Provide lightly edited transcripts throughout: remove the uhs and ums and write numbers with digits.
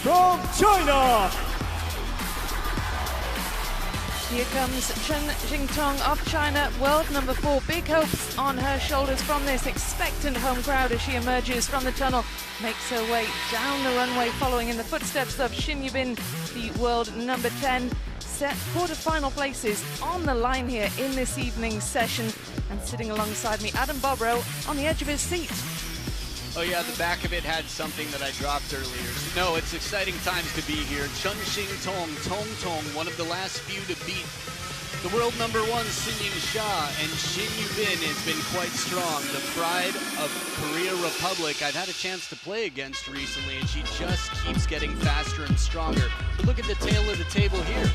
from China. Here comes CHENXINGTONG of China, world number 4. Big hopes on her shoulders from this expectant home crowd as she emerges from the tunnel, makes her way down the runway following in the footsteps of Shin Yubin, the world number 10. Set quarter-final places on the line here in this evening's session, and sitting alongside me, Adam Bobrow on the edge of his seat. Oh yeah, the back of it had something that I dropped earlier. No, it's exciting times to be here. CHENXINGTONG, one of the last few to beat the world number 1, Shin Sha, and Shin Yubin has been quite strong. The pride of Korea Republic I've had a chance to play against recently, and she just keeps getting faster and stronger. But look at the tail of the table here.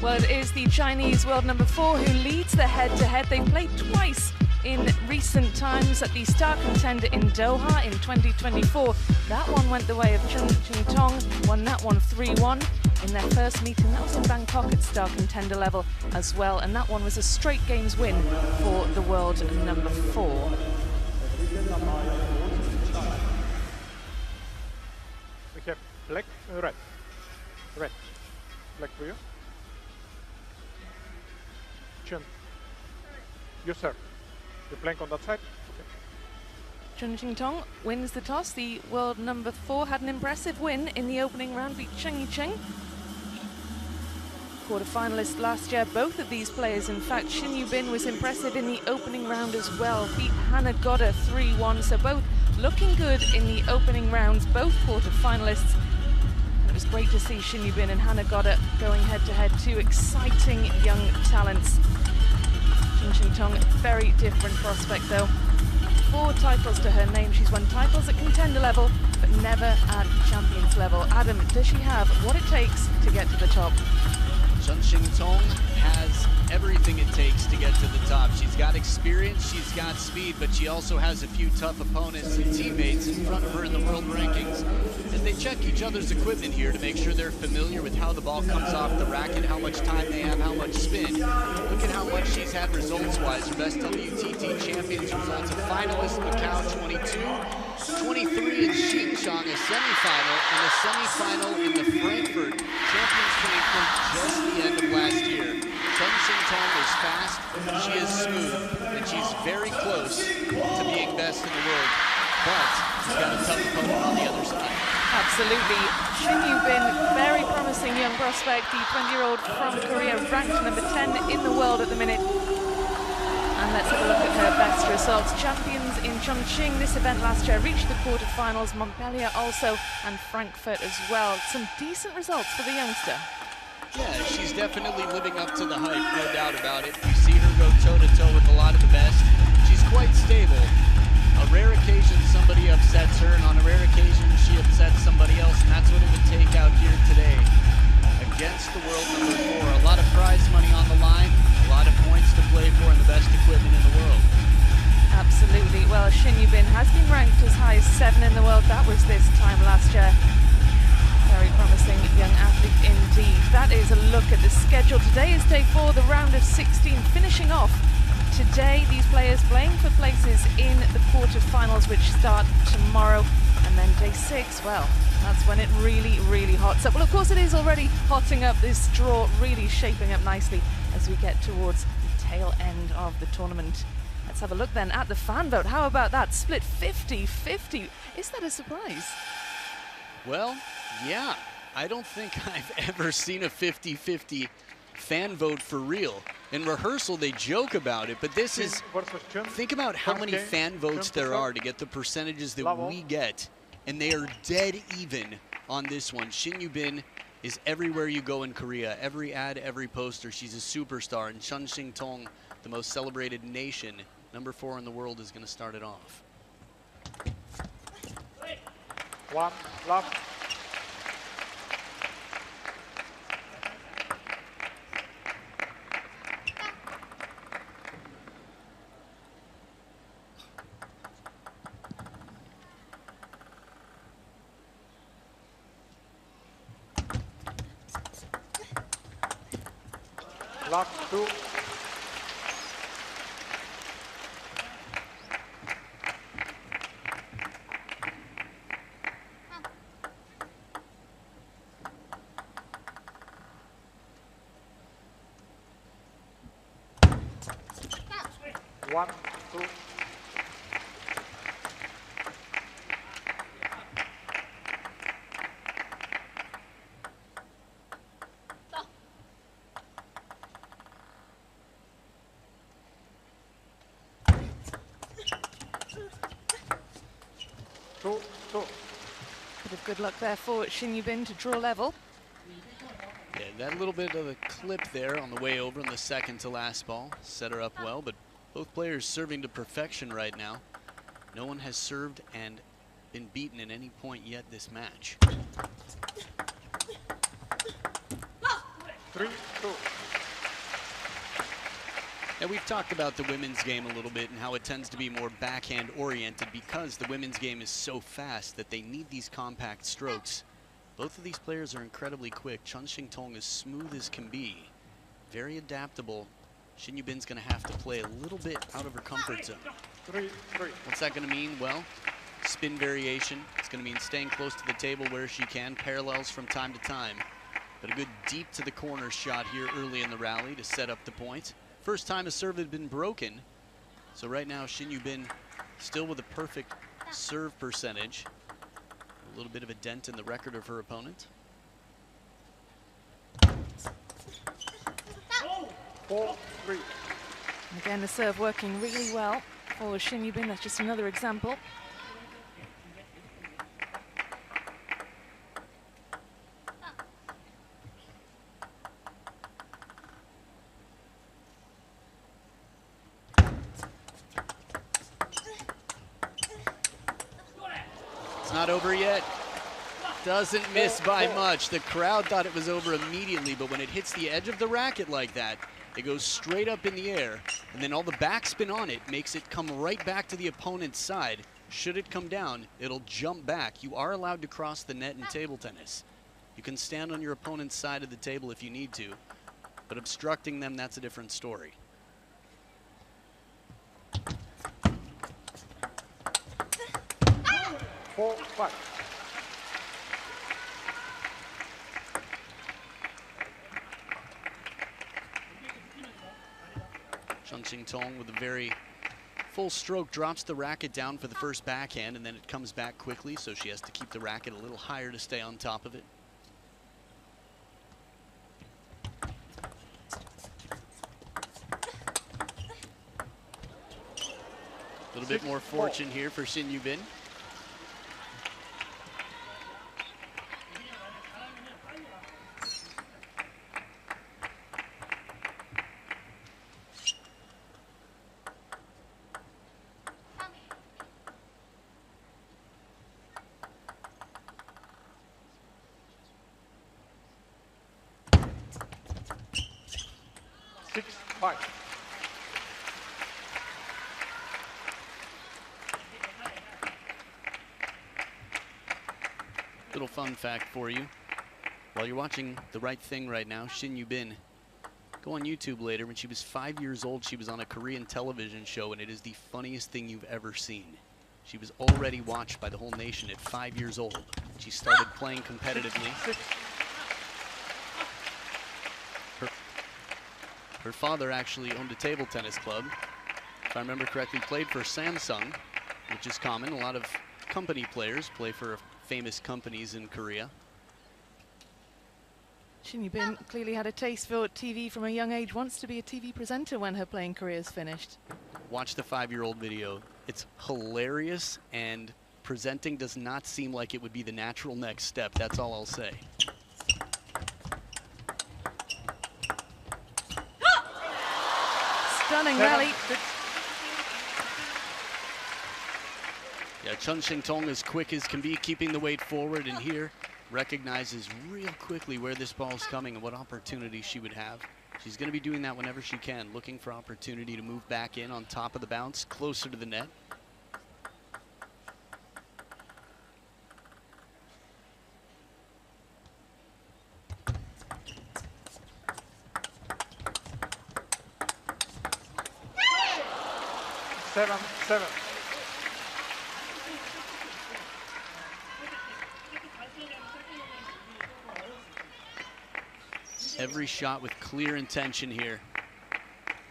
Well, it is the Chinese world number 4 who leads the head-to-head. They played twice in recent times at the Star Contender in Doha in 2024. That one went the way of CHENXINGTONG, won that one 3-1 in their first meeting. That was in Bangkok at Star Contender level as well, and that one was a straight games win for the world number 4. We have black, red. Red. Black for you. Chun. You serve. You blank on that side. Okay. CHENXINGTONG wins the toss. The world number 4 had an impressive win in the opening round, beat Cheng Yicheng. Quarter-finalist last year, both of these players. In fact, Shin Yubin was impressive in the opening round as well. Beat Hannah Godder 3-1, so both looking good in the opening rounds, both quarter-finalists. And it was great to see Shin Yubin and Hannah Godder going head-to-head, two exciting young talents. CHENXINGTONG, very different prospect though. 4 titles to her name. She's won titles at contender level, but never at champions level. Adam, does she have what it takes to get to the top? CHENXINGTONG has everything it takes to get to the top. She's got experience, she's got speed, but she also has a few tough opponents and teammates in front of her in the world rankings. And they check each other's equipment here to make sure they're familiar with how the ball comes off the racket, how much time they have, how much spin. Look at how much she's had results-wise. Her best WTT champions results, a finalist in Macau 22, 23 in Xinjiang, a semifinal, and a semifinal in the Frankfurt Champions Frankfurt just the end of last year. CHENXINGTONG is fast, she is smooth, and she's very close to being best in the world. But she's got a tough opponent on the other side. Absolutely. Shin Yubin, very promising young prospect, the 20-year-old from Korea, ranked number 10 in the world at the minute. And let's have a look at her best results. Champions in Chongqing this event last year, reached the quarterfinals, Montpellier also, and Frankfurt as well. Some decent results for the youngster. Yeah, she's definitely living up to the hype, no doubt about it. You see her go toe-to-toe with a lot of the best. She's quite stable. A rare occasion somebody upsets her, and on a rare occasion she upsets somebody else, and that's what it would take out here today against the world number 4. A lot of prize money on the line, a lot of points to play for, and the best equipment in the world. Absolutely. Well, Shin Yubin has been ranked as high as 7 in the world. That was this time last year. Very promising young athlete indeed. That is a look at the schedule. Today is day 4, the round of 16, finishing off today. These players playing for places in the quarterfinals, which start tomorrow. And then day 6, well, that's when it really, really hots up. Well, of course, it is already hotting up. This draw really shaping up nicely as we get towards the tail end of the tournament. Let's have a look then at the fan vote. How about that? Split 50-50. Is that a surprise? Well, yeah. I don't think I've ever seen a 50-50 fan vote for real. In rehearsal, they joke about it, but this is... Think about how many fan votes there are to get the percentages that we get, and they are dead even on this one. Shin Yubin is everywhere you go in Korea. Every ad, every poster, she's a superstar. And CHENXINGTONG, the most celebrated nation, number 4 in the world, is going to start it off. 1, love. Lock 2. 1, 2. Two. Bit of good luck there for Shin Yubin to draw level. Yeah, that little bit of a clip there on the way over on the second to last ball set her up well, but both players serving to perfection right now. No one has served and been beaten at any point yet this match. 3, 2. And we've talked about the women's game a little bit and how it tends to be more backhand oriented because the women's game is so fast that they need these compact strokes. Both of these players are incredibly quick. CHENXINGTONG is smooth as can be, very adaptable. Shin Yubin's going to have to play a little bit out of her comfort zone. 3, 3. What's that going to mean? Well, spin variation. It's going to mean staying close to the table where she can, parallels from time to time. But a good deep to the corner shot here early in the rally to set up the point. First time a serve had been broken. So right now Shin Yubin still with a perfect serve percentage. A little bit of a dent in the record of her opponent. 4, 3. Again, the serve working really well for Shin Yubin. That's just another example. It's not over yet. Doesn't miss by much. The crowd thought it was over immediately, but when it hits the edge of the racket like that, it goes straight up in the air, and then all the backspin on it makes it come right back to the opponent's side. Should it come down, it'll jump back. You are allowed to cross the net in table tennis. You can stand on your opponent's side of the table if you need to, but obstructing them, that's a different story. Four, 5. CHENXINGTONG with a very full stroke drops the racket down for the first backhand, and then it comes back quickly, so she has to keep the racket a little higher to stay on top of it. A little bit more fortune here for Shin Yubin. Little fun fact for you. While you're watching The Right Thing right now, Shin Yubin, go on YouTube later. When she was 5 years old, she was on a Korean television show, and it is the funniest thing you've ever seen. She was already watched by the whole nation at 5 years old. She started playing competitively. Her father actually owned a table tennis club. If I remember correctly, played for Samsung, which is common. A lot of company players play for famous companies in Korea. Shin Yubin clearly had a taste for TV from a young age, wants to be a TV presenter when her playing career is finished. Watch the 5-year-old video. It's hilarious, and presenting does not seem like it would be the natural next step. That's all I'll say. Stunning rally. Yeah, CHENXINGTONG as quick as can be, keeping the weight forward, and here recognizes real quickly where this ball is coming and what opportunity she would have. She's going to be doing that whenever she can, looking for opportunity to move back in on top of the bounce, closer to the net. Seven. Every shot with clear intention here.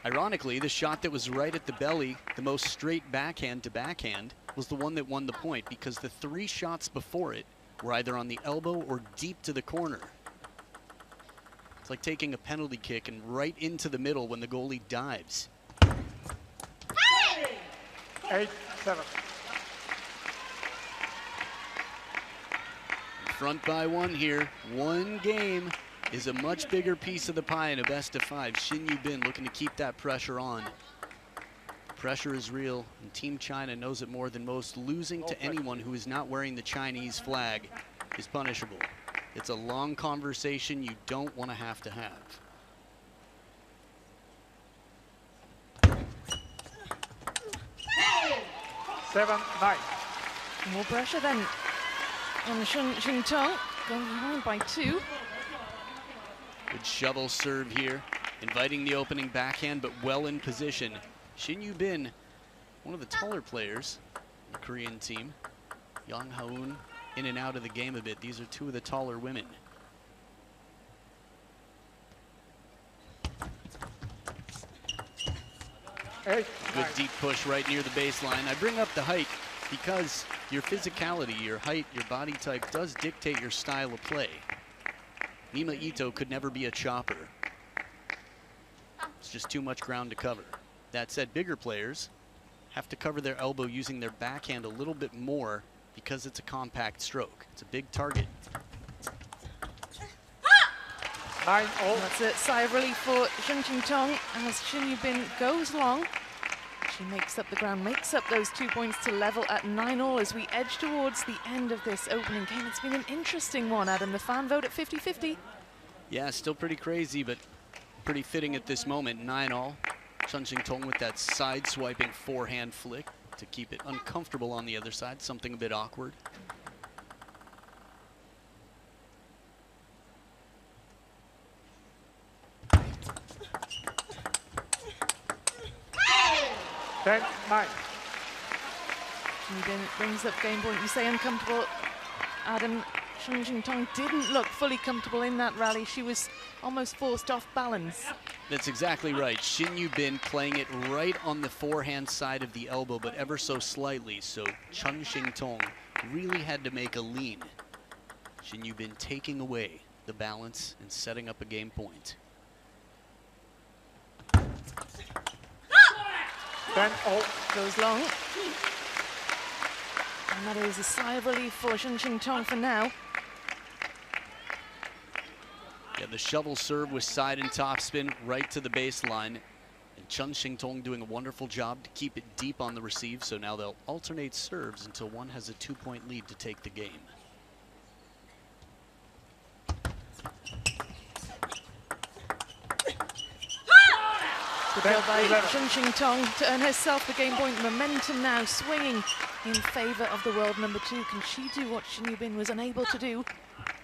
Ironically, the shot that was right at the belly, the most straight backhand to backhand, was the one that won the point because the 3 shots before it were either on the elbow or deep to the corner. It's like taking a penalty kick and right into the middle when the goalie dives. 8-7. Front by 1 here. 1 game is a much bigger piece of the pie in a best of 5. Shin Yubin looking to keep that pressure on. Pressure is real, and Team China knows it more than most. Losing to anyone who is not wearing the Chinese flag is punishable. It's a long conversation you don't want to have. 7-9. More pressure then on CHENXINGTONG, going behind by 2. Good shovel serve here, inviting the opening backhand, but well in position. Shin Yubin, one of the taller players in the Korean team. Yang Haun in and out of the game a bit. These are 2 of the taller women. Good deep push right near the baseline. I bring up the height because your physicality, your height, your body type does dictate your style of play. Nima Ito could never be a chopper. It's just too much ground to cover. That said, bigger players have to cover their elbow using their backhand a little bit more because it's a compact stroke. It's a big target. 9-0. That's a sigh of relief for CHENXINGTONG as Shin Yubin goes long. She makes up the ground, makes up those 2 points to level at 9-all as we edge towards the end of this opening game. It's been an interesting one, Adam. The fan vote at 50-50. Yeah, still pretty crazy, but pretty fitting at this moment. 9-all. CHENXINGTONG with that side-swiping forehand flick to keep it uncomfortable on the other side, something a bit awkward. Then 9. Yubin brings up game point. You say uncomfortable, Adam. CHENXINGTONG didn't look fully comfortable in that rally. She was almost forced off balance. That's exactly right. Shin Yubin playing it right on the forehand side of the elbow, but ever so slightly. So CHENXINGTONG really had to make a lean. Shin Yubin taking away the balance and setting up a game point. 10-0. Goes long. And that is a sigh of relief for CHENXINGTONG for now. Yeah, the shovel serve with side and top spin right to the baseline. And CHENXINGTONG doing a wonderful job to keep it deep on the receive. So now they'll alternate serves until one has a 2-point lead to take the game. Good job by CHENXINGTONG to earn herself the game point. Momentum now swinging in favor of the world number 2. Can she do what Shin Yubin was unable to do?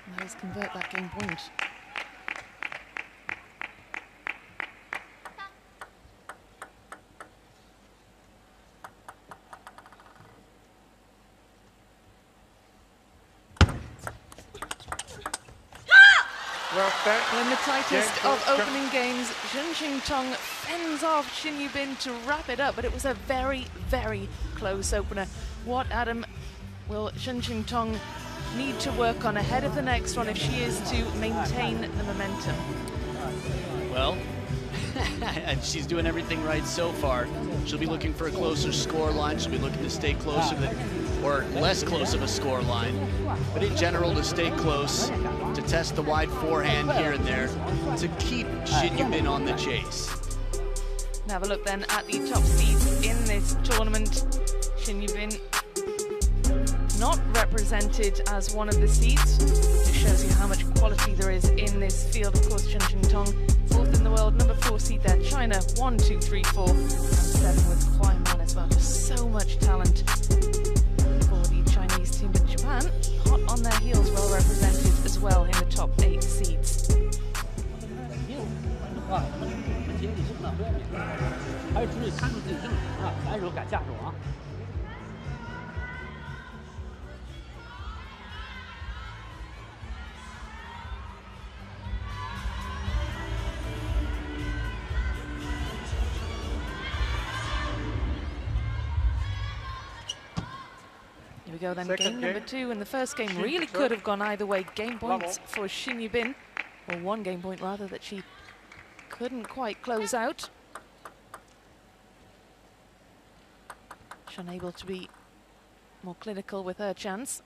And that is convert that game point. In the tightest of opening games, CHENXINGTONG fends off Shin Yubin to wrap it up, but it was a very, very close opener. What, Adam, will CHENXINGTONG need to work on ahead of the next one if she is to maintain the momentum? Well, and she's doing everything right so far. She'll be looking for a closer score line. She'll be looking to stay closer or less close of a score line. But in general, to stay close, to test the wide forehand here and there, to keep Shin Yubin on the chase. And have a look then at the top seeds in this tournament. Shin Yubin not represented as one of the seeds. It shows you how much quality there is in this field. Of course, CHENXINGTONG, 4th in the world, number 4 seed there. China, 1, 2, 3, 4, and 7 with Huaiman as well. Just so much talent for the Chinese team. But Japan, hot on their heels, well represented as well in the top 8 seeds. we go then, Second game number game. 2, and the first game Shin really to could serve. have gone either way. Game points Level. for Shin Yubin, or 1 game point rather, that she couldn't quite close out. She's unable to be more clinical with her chance.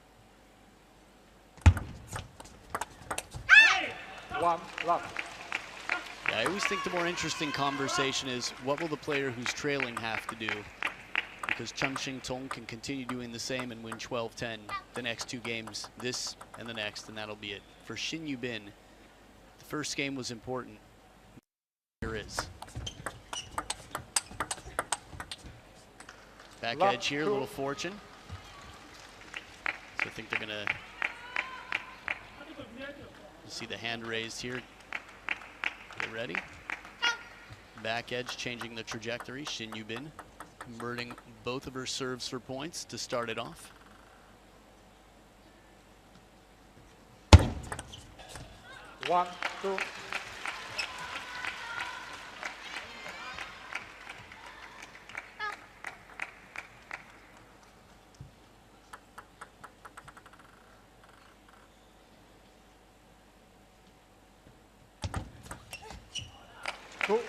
1 love. Yeah, I always think the more interesting conversation is what will the player who's trailing have to do? Because CHENXINGTONG can continue doing the same and win 12-10 the next 2 games, this and the next, and that'll be it. For Shin Yubin, the first game was important. Here is. Back Love edge here, a two. little fortune. So I think they're gonna see the hand raised here. Get ready. Back edge changing the trajectory. Shin Yubin converting both of her serves for points to start it off. One, two.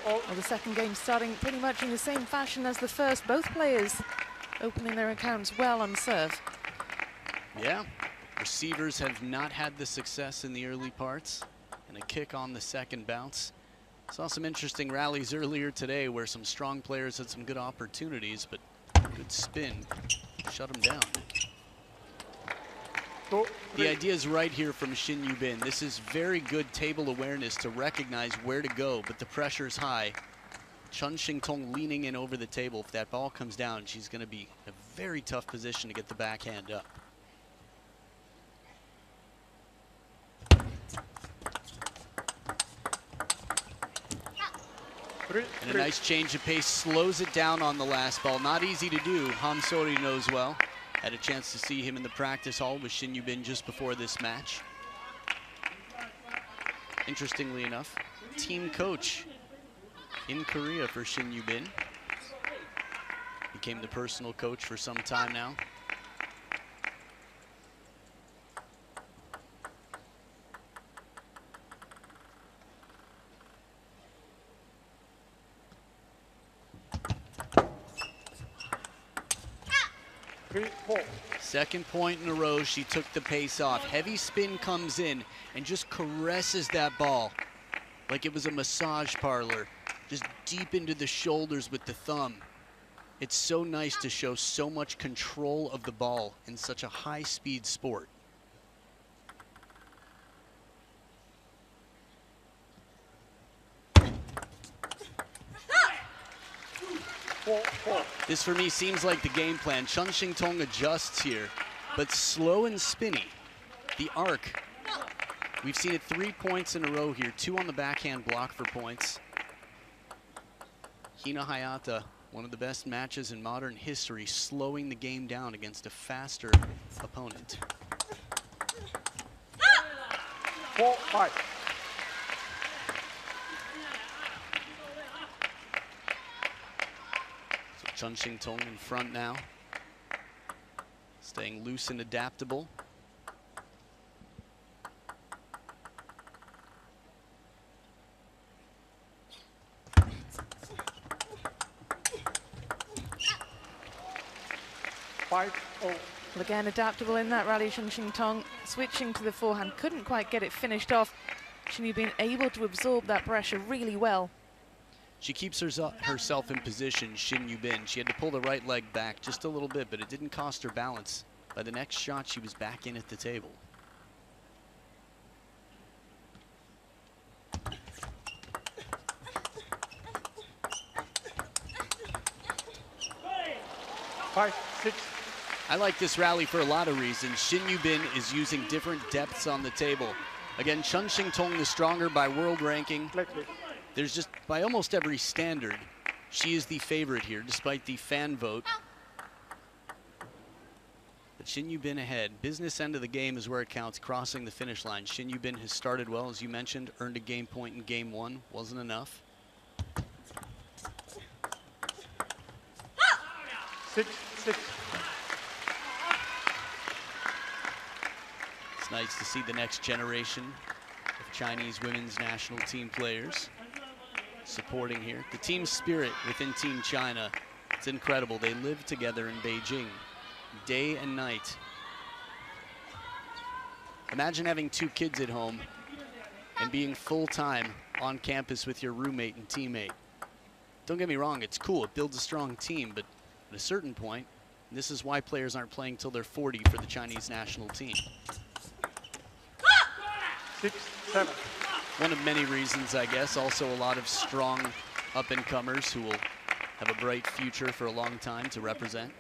Well, the second game starting pretty much in the same fashion as the first. Both players opening their accounts well on serve. Yeah, receivers have not had the success in the early parts, and a kick on the second bounce. Saw some interesting rallies earlier today where some strong players had some good opportunities, but good spin shut them down. The idea is right here from Shin Yubin. This is very good table awareness to recognize where to go, but the pressure's high. CHENXINGTONG leaning in over the table. If that ball comes down, she's going to be in a very tough position to get the backhand up. And a nice change of pace, slows it down on the last ball. Not easy to do. Hamsori knows well. Had a chance to see him in the practice hall with Shin Yubin just before this match. Interestingly enough, team coach in Korea for Shin Yubin. Became the personal coach for some time now. Second point in a row, she took the pace off. Heavy spin comes in and just caresses that ball like it was a massage parlor, just deep into the shoulders with the thumb. It's so nice to show so much control of the ball in such a high-speed sport. This for me seems like the game plan. CHENXINGTONG adjusts here, but slow and spinny. The arc. We've seen it 3 points in a row here, 2 on the backhand block for points. Hina Hayata, one of the best matches in modern history, slowing the game down against a faster opponent. 4-5. CHENXINGTONG in front now, staying loose and adaptable. Well, again, adaptable in that rally. CHENXINGTONG switching to the forehand, couldn't quite get it finished off. Shin Yubin able to absorb that pressure really well. She keeps herself in position, Shin Yubin. She had to pull the right leg back just a little bit, but it didn't cost her balance. By the next shot, she was back in at the table. Five, 6. I like this rally for a lot of reasons. Shin Yubin is using different depths on the table. Again, CHENXINGTONG the stronger by world ranking. There's just, by almost every standard, she is the favorite here, despite the fan vote. But Shin Yubin ahead. Business end of the game is where it counts, crossing the finish line. Shin Yubin has started well, as you mentioned, earned a game point in game 1, wasn't enough. 6-6. nice to see the next generation of Chinese women's national team players supporting here. The team spirit within Team China, it's incredible. They live together in Beijing day and night. Imagine having 2 kids at home and being full-time on campus with your roommate and teammate. Don't get me wrong, it's cool, it builds a strong team, but at a certain point, and this is why players aren't playing till they're 40 for the Chinese national team. 6-7. One of many reasons, I guess. Also a lot of strong up-and-comers who will have a bright future for a long time to represent.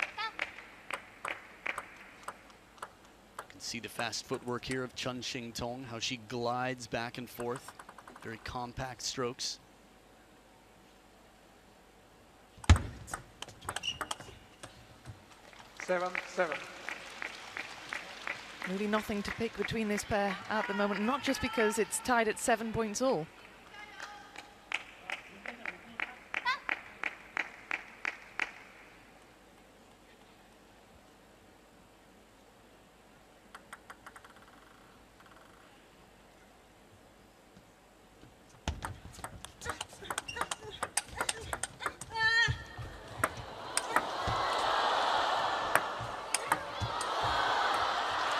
You can see the fast footwork here of CHENXINGTONG, how she glides back and forth. Very compact strokes. Seven. Really nothing to pick between this pair at the moment, not just because it's tied at 7 points all.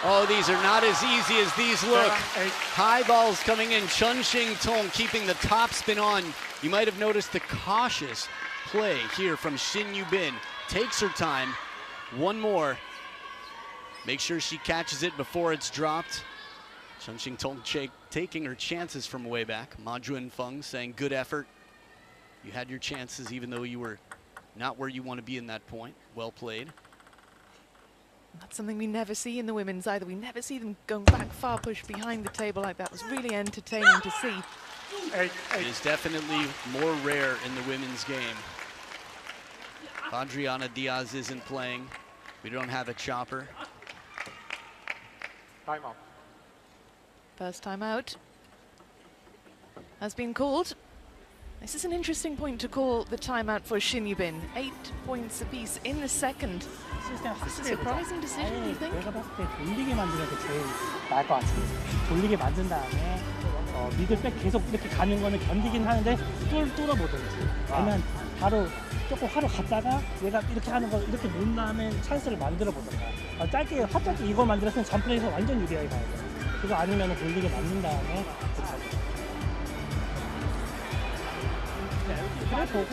Oh, these are not as easy as these look. 7-8. High balls coming in. CHENXINGTONG keeping the top spin on. You might have noticed the cautious play here from Shin Yubin. Takes her time. One more. Make sure she catches it before it's dropped. CHENXINGTONG taking her chances from way back. Ma Junfeng saying, good effort. You had your chances even though you were not where you want to be in that point. Well played. That's something we never see in the women's either. We never see them going back far, push behind the table like that. It was really entertaining to see. 8-8. It is definitely more rare in the women's game. Adriana Diaz isn't playing. We don't have a chopper. Timeout. First time out has been called. This is an interesting point to call the timeout for Shin Yubin. 8 points apiece in the second. This is a surprising decision, do you think? 내가 봤을 때 돌리게 만드는 게 제일 나을 것 같습니다. 돌리게 만든 다음에 미들백 계속 이렇게 가는 거는 견디긴 하는데 뚫어보든지 아니면 바로 조금 화로 갔다가 얘가 이렇게 하는 거 이렇게 놓은 다음에 찬스를 만들어 보든가 짧게 화짧게 이거 만들었으면 점프에서 완전 유리하게 가야 돼요. 그거 아니면 돌리게 만든 다음에 그래 보고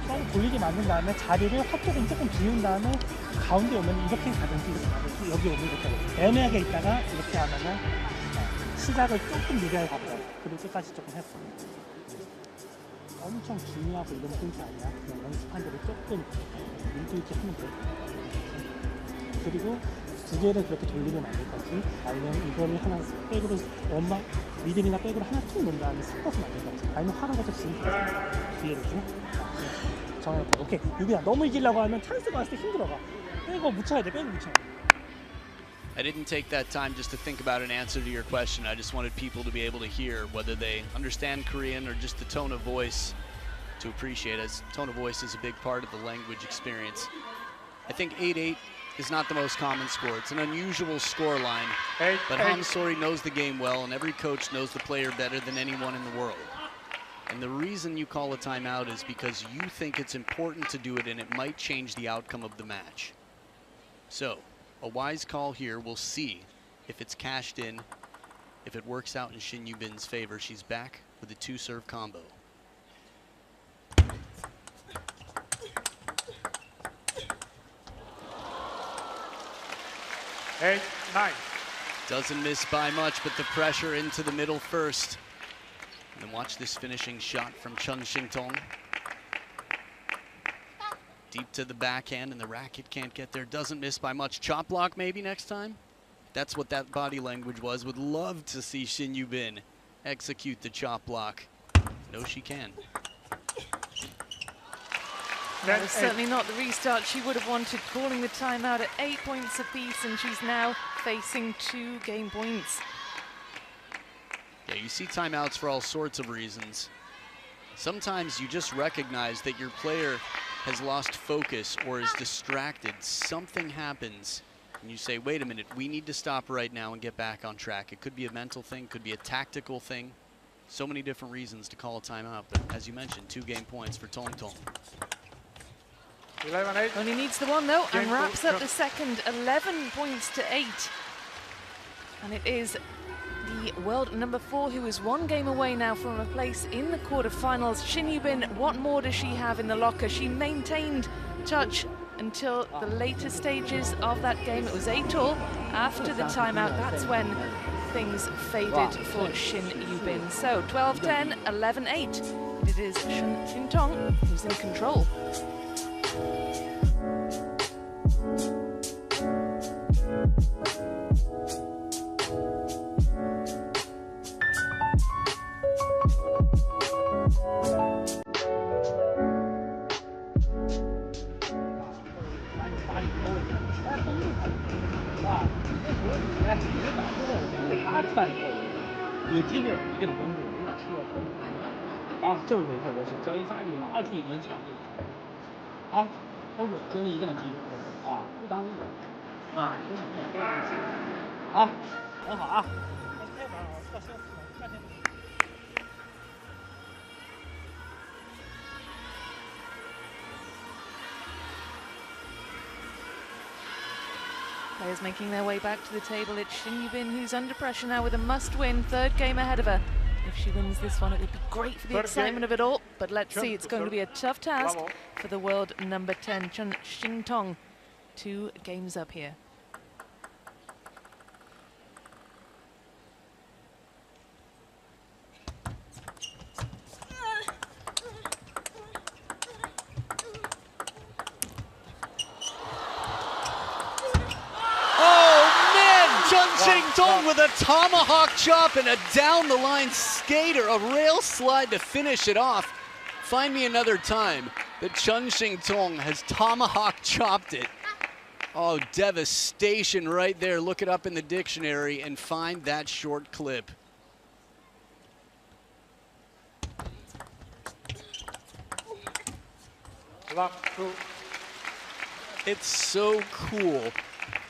서로 돌리게 만든 다음에 자리를 화 쪽은 조금 비운 다음에 가운데 오면 이렇게 가든지 이렇게 가든지 여기 오면 이렇게 하든지 애매하게 있다가 이렇게 하면은 시작을 조금 유리하게 가보자. 그리고 끝까지 조금 했어. 엄청 중요하고 이런 포인트 아니야. 그냥 연습한 대로 조금 일주일째 하면 돼. 그리고 두 개를 그렇게 돌리면 안 될 건지 아니면 이거를 하나 백으로 엄마 미들이나 백으로 하나 툭 놓은 다음에 섞어서 만들 건지 아니면 화로가서 지금 기회를 좀 정해놓고 오케이 유빈아 너무 이기려고 하면 찬스가 왔을 때 힘들어가 백을 묻혀야 돼 백을 묻혀야 돼. I didn't take that time just to think about an answer to your question. I just wanted people to be able to hear whether they understand Korean or just the tone of voice to appreciate it. Tone of voice is a big part of the language experience. I think 8-8 is not the most common score. It's an unusual score line, but Han Sori knows the game well, and every coach knows the player better than anyone in the world. And the reason you call a timeout is because you think it's important to do it and it might change the outcome of the match. So, a wise call here. We'll see if it's cashed in, if it works out in Shin Yubin's favor. She's back with a 2-serve combo. Eight, 9. Doesn't miss by much, but the pressure into the middle first. And watch this finishing shot from CHENXINGTONG. Deep to the backhand, and the racket can't get there. Doesn't miss by much. Chop block maybe next time? That's what that body language was. Would love to see Shin Yubin execute the chop block. No, she can. That was certainly not the restart she would have wanted, calling the timeout at 8 points apiece, and she's now facing 2 game points. Yeah, you see timeouts for all sorts of reasons. Sometimes you just recognize that your player has lost focus or is distracted. Something happens and you say, wait a minute, we need to stop right now and get back on track. It could be a mental thing, could be a tactical thing. So many different reasons to call a timeout, but as you mentioned, 2 game points for Tong. 11-8. Only needs the one though, and Game wraps ball, up the second, 11 points to 8. And it is the world number 4 who is 1 game away now from a place in the quarterfinals. Shin Yubin, what more does she have in the locker? She maintained touch until the later stages of that game. It was 8-all. After the timeout, that's when things faded for Shin Yubin. So 12-10, 11-8. It is CHENXINGTONG who's in control. Players making their way back to the table. It's Shin Yubin who's under pressure now with a must-win 3rd game ahead of her. If she wins this one, it would be great for the excitement of it all. But let's see, it's going to be a tough task for the world number 10, CHENXINGTONG. 2 games up here. CHENXINGTONG with a tomahawk chop and a down-the-line skater, a rail slide to finish it off. Find me another time that CHENXINGTONG has tomahawk chopped it. Oh, devastation right there. Look it up in the dictionary and find that short clip. It's so cool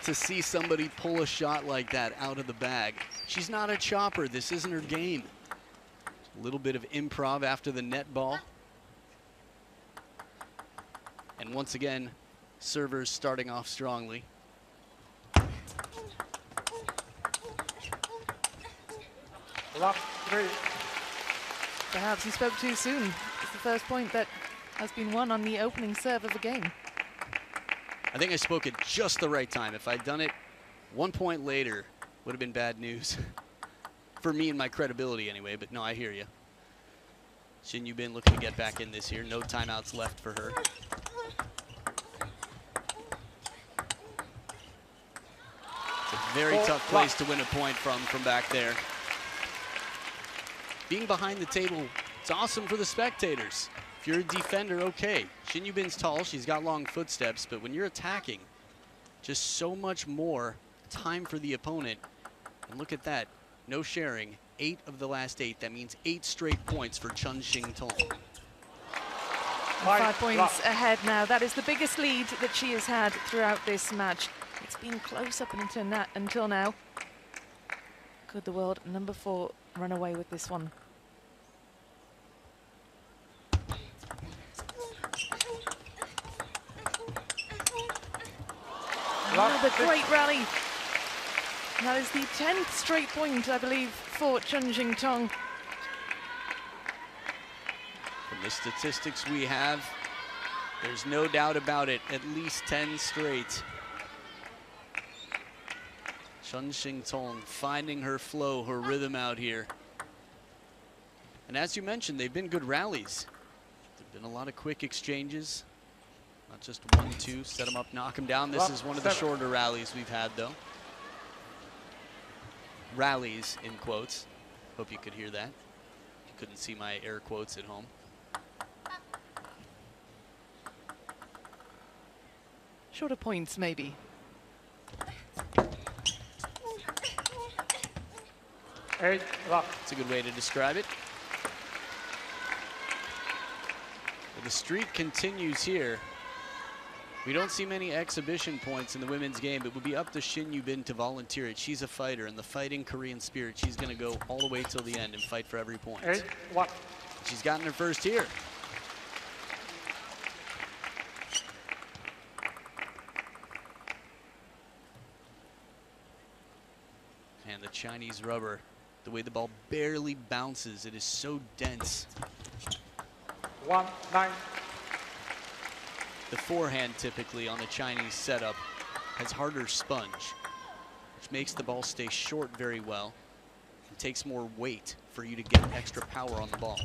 to see somebody pull a shot like that out of the bag. She's not a chopper. This isn't her game. A little bit of improv after the net ball. And once again, servers starting off strongly. Perhaps he spoke too soon. It's the first point that has been won on the opening serve of the game. I think I spoke at just the right time. If I'd done it 1 point later, would have been bad news. For me and my credibility anyway, but no, I hear you. Shin Yubin looking to get back in this here. No timeouts left for her. It's a very tough place to win a point from back there. Being behind the table, it's awesome for the spectators. If you're a defender, okay. Shin Yubin's tall, she's got long footsteps, but when you're attacking, just so much more time for the opponent. And look at that, no sharing, 8 of the last 8. That means 8 straight points for CHENXINGTONG. 5 points ahead now. That is the biggest lead that she has had throughout this match. It's been close up until now. Could the world number 4 run away with this one? Another great rally. That is the 10th straight point, I believe, for CHENXINGTONG. From the statistics we have, there's no doubt about it, at least 10 straight. CHENXINGTONG finding her flow, her rhythm out here. And as you mentioned, they've been good rallies. There've been a lot of quick exchanges. Not just 1-2, set them up, knock them down. This is one of the shorter rallies we've had, though. Rallies, in quotes. Hope you could hear that. You couldn't see my air quotes at home. Shorter points, maybe. That's a good way to describe it. Well, the streak continues here. We don't see many exhibition points in the women's game. It would be up to Shin Yubin to volunteer it. She's a fighter, and the fighting Korean spirit, she's going to go all the way till the end and fight for every point. 8-1. She's gotten her first here. And the Chinese rubber, the way the ball barely bounces, it is so dense. 1-9. The forehand typically on a Chinese setup has harder sponge, which makes the ball stay short very well and takes more weight for you to get extra power on the ball.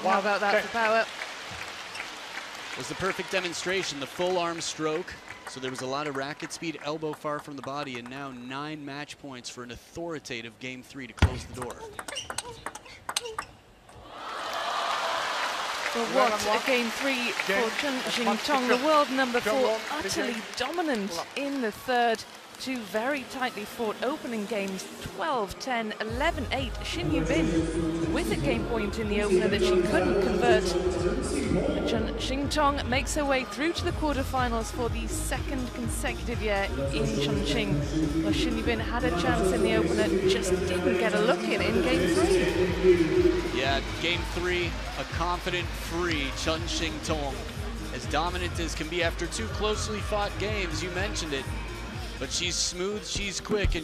How about that for power? Was the perfect demonstration, the full arm stroke. So there was a lot of racket speed, elbow far from the body, and now 9 match points for an authoritative game 3 to close the door. Well, what a game 3 for CHENXINGTONG, the world number 4, utterly dominant in the third. 2 very tightly fought opening games, 12-10, 11-8. Shin Yubin with a game point in the opener that she couldn't convert. CHENXINGTONG makes her way through to the quarterfinals for the 2nd consecutive year in Chongqing. Well, Shin Yubin had a chance in the opener, just didn't get a look in game 3. Yeah, game 3, a confident, free CHENXINGTONG. As dominant as can be after 2 closely fought games, you mentioned it. But she's smooth, she's quick, and